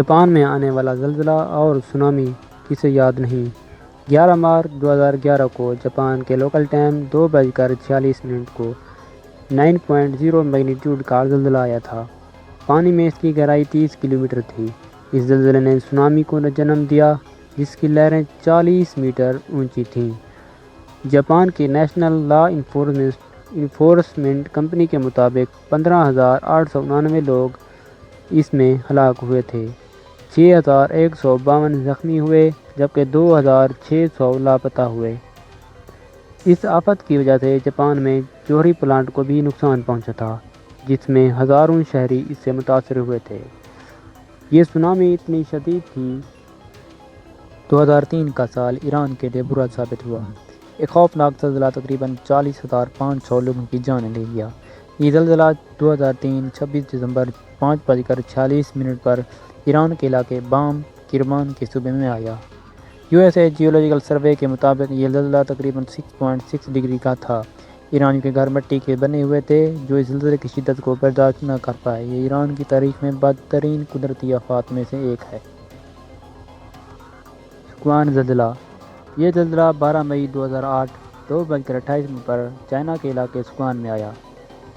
Japan میں آنے والا زلزلہ اور سونامی کسے یاد نہیں۔ 11 مارچ 2011 کو جاپان کے لوکل ٹائم 2:46 کو 9.0 میگنیٹیوڈ کا زلزلہ آیا تھا۔ پانی میں اس کی گہرائی 30 کلومیٹر تھی۔ اس زلزلے نے سونامی کو جنم دیا جس کی لہریں 40 میٹر اونچی تھیں۔ جاپان کی نیشنل لا انفورسمنٹ کمپنی کے مطابق 15,899 لوگ اس میں ہلاک ہوئے تھے، 6,152 زخمی ہوئے جبکہ 2,600 لاپتہ ہوئے۔ اس آفت کی وجہ سے جاپان میں جوہری پلانٹ کو بھی نقصان پہنچا تھا جس میں ہزاروں شہری اس سے متاثر ہوئے تھے۔ یہ سونامی اتنی شدید تھی۔ 2003 کا سال ایران کے لیے برا ثابت ہوا۔ ایک خوفناک زلزلہ تقریباً 40,500 لوگوں کی جانیں لے گیا۔ یہ زلزلہ 2003 26 دسمبر 5:46 پر ایران کے علاقے بام کرمان کے صوبے میں آیا۔ USA جیولوجیکل سروے کے مطابق یہ زلزلہ تقریباً 6.6 ڈگری کا تھا۔ ایرانیوں کے گھر مٹی کے بنے ہوئے تھے جو اس زلزلے کی شدت کو برداشت نہ کر پائے۔ یہ ایران کی تاریخ میں بدترین قدرتی آفات میں سے ایک ہے۔ سکوان زلزلہ۔ یہ زلزلہ 12 مئی 2008 2:28 پر چائنا کے علاقے سکوان میں آیا۔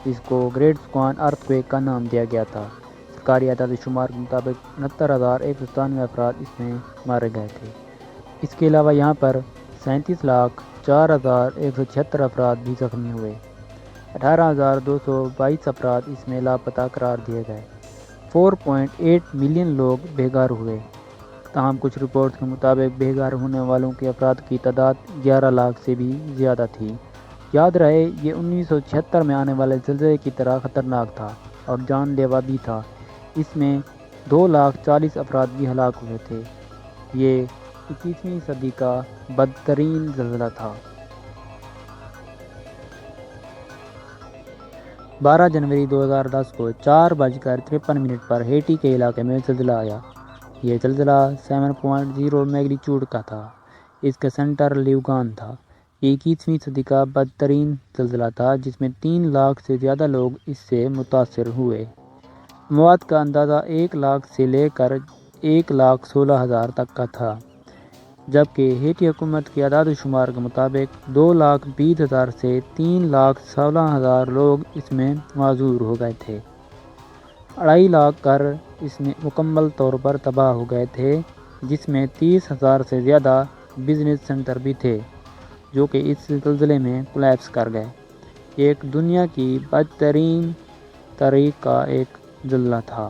اس کو گریٹ سکوان ارتھ کویک کا نام دیا گیا تھا۔ سرکاری اعداد و شمار کے مطابق 69,197 افراد اس میں مارے گئے تھے۔ اس کے علاوہ یہاں پر 37,04,176 افراد بھی زخمی ہوئے۔ 18,222 افراد اس میں لاپتہ قرار دیے گئے۔ 4.8 ملین لوگ بے گھر ہوئے۔ تاہم کچھ رپورٹس کے مطابق بے گھر ہونے والوں کے افراد کی تعداد 11 لاکھ سے بھی زیادہ تھی۔ یاد رہے یہ 1976 میں آنے والے زلزلے کی طرح خطرناک تھا اور جان لیوا بھی تھا۔ اس میں 2,40,000 افراد بھی ہلاک ہوئے تھے۔ یہ 21ویں صدی کا بدترین زلزلہ تھا۔ 12 جنوری 2010 کو 4:53 پر ہیٹی کے علاقے میں زلزلہ آیا۔ یہ زلزلہ 7.0 میگنیٹیوڈ کا تھا۔ اس کا سینٹر لیوگان تھا۔ یہ 21ویں صدی کا بدترین زلزلہ تھا جس میں 3 لاکھ سے زیادہ لوگ اس سے متاثر ہوئے۔ اموات کا اندازہ 1 لاکھ سے لے کر 1,16,000 تک کا تھا، جبکہ ہیٹی حکومت کے اعداد و شمار کے مطابق 2,20,000 سے 3,16,000 لوگ اس میں معذور ہو گئے تھے۔ 2.5 لاکھ گھر اس میں مکمل طور پر تباہ ہو گئے تھے جس میں 30,000 سے زیادہ بزنس سینٹر بھی تھے جو کہ اس زلزلے میں کولیپس کر گئے۔ یہ ایک دنیا کی بدترین تاریخ کا ایک زلزلہ تھا۔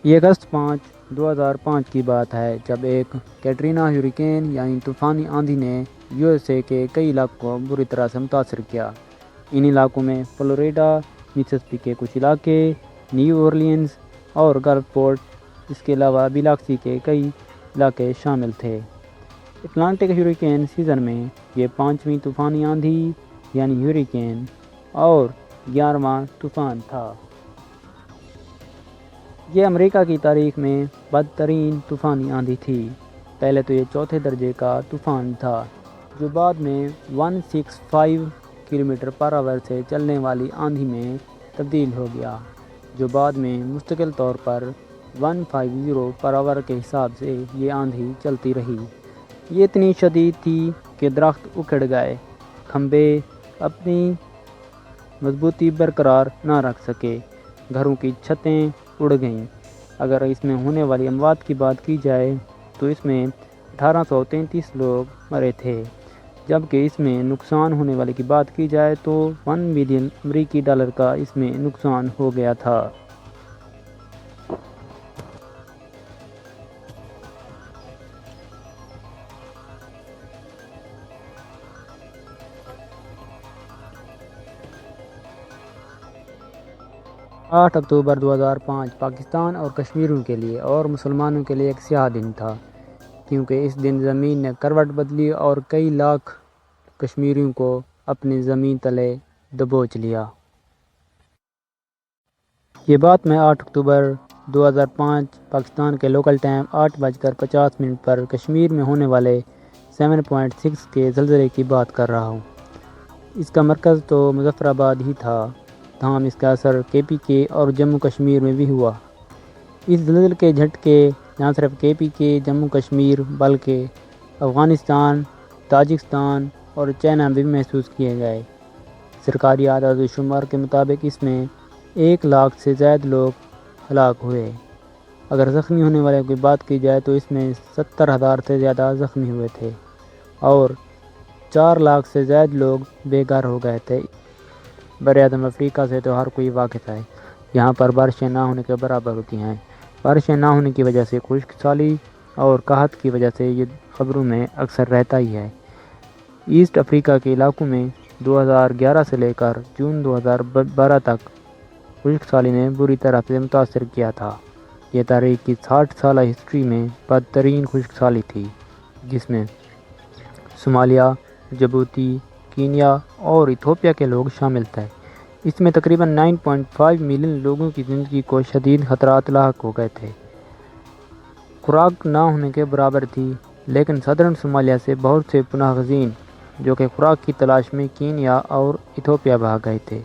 یہ اگست 5، 2005 کی بات ہے جب ایک کیٹرینا ہریکین یعنی طوفانی آندھی نے USA کے کئی علاقوں کو بری طرح سے متاثر کیا۔ ان علاقوں میں فلوریڈا، مسیسپی کے کچھ علاقے، نیو اورلینز اور گلف پورٹ، اس کے علاوہ بیلاکسی کے کئی علاقے شامل تھے۔ اٹلانٹک ہریکین سیزن میں یہ 5ویں طوفانی آندھی یعنی ہریکین اور 11واں طوفان تھا۔ یہ امریکہ کی تاریخ میں بدترین طوفانی آندھی تھی۔ پہلے تو یہ 4تھے درجے کا طوفان تھا جو بعد میں 165 کلومیٹر پر آور سے چلنے والی آندھی میں تبدیل ہو گیا، جو بعد میں مستقل طور پر 150 پر آور کے حساب سے یہ آندھی چلتی رہی۔ یہ اتنی شدید تھی کہ درخت اکھڑ گئے، کھمبے اپنی مضبوطی برقرار نہ رکھ سکے، گھروں کی چھتیں اڑ گئیں۔ اگر اس میں ہونے والی اموات کی بات کی جائے تو اس میں 1,833 لوگ مرے تھے، جبکہ اس میں نقصان ہونے والے کی بات کی جائے تو 1 بلین امریکی ڈالر کا اس میں نقصان ہو گیا تھا۔ 8 اکتوبر 2005 پاکستان اور کشمیریوں کے لیے اور مسلمانوں کے لیے ایک سیاہ دن تھا، کیونکہ اس دن زمین نے کروٹ بدلی اور کئی لاکھ کشمیریوں کو اپنی زمین تلے دبوچ لیا۔ یہ بات میں 8 اکتوبر 2005 پاکستان کے لوکل ٹائم 8:50 پر کشمیر میں ہونے والے 7.6 کے زلزلے کی بات کر رہا ہوں۔ اس کا مرکز تو مظفر آباد ہی تھا، تاہم اس کا اثر KPK اور جموں کشمیر میں بھی ہوا۔ اس زلزلے کے جھٹکے نہ صرف KPK جموں کشمیر بلکہ افغانستان، تاجکستان اور چائنا میں بھی محسوس کیے گئے۔ سرکاری اعداد و شمار کے مطابق اس میں 1 لاکھ سے زائد لوگ ہلاک ہوئے۔ اگر زخمی ہونے والے کی بات کی جائے تو اس میں 70,000 سے زیادہ زخمی ہوئے تھے اور 4 لاکھ سے زائد لوگ بے گھر ہو گئے تھے۔ براعظم افریقہ سے تو ہر کوئی واقف ہے، یہاں پر بارشیں نہ ہونے کے برابر ہوتی ہیں۔ بارشیں نہ ہونے کی وجہ سے خشک سالی اور قحط کی وجہ سے یہ خبروں میں اکثر رہتا ہی ہے۔ ایسٹ افریقہ کے علاقوں میں 2011 سے لے کر جون 2012 تک خشک سالی نے بری طرح سے متاثر کیا تھا۔ یہ تاریخ کی 60 سالہ ہسٹری میں بدترین خشک سالی تھی، جس میں صومالیہ، جبوتی، کینیا اور ایتھوپیا کے لوگ شامل تھے۔ اس میں تقریباً 9.5 ملین لوگوں کی زندگی کو شدید خطرات لاحق ہو گئے تھے۔ خوراک نہ ہونے کے برابر تھی، لیکن صدرن صومالیہ سے بہت سے پناہ گزین جو کہ خوراک کی تلاش میں کینیا اور ایتھوپیا بھاگ گئے تھے،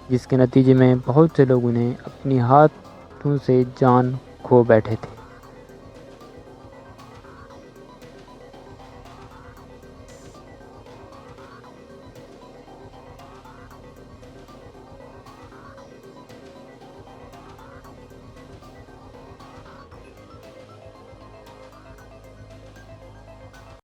جس کے نتیجے میں بہت سے لوگوں نے اپنی ہاتھوں سے جان کھو بیٹھے تھے۔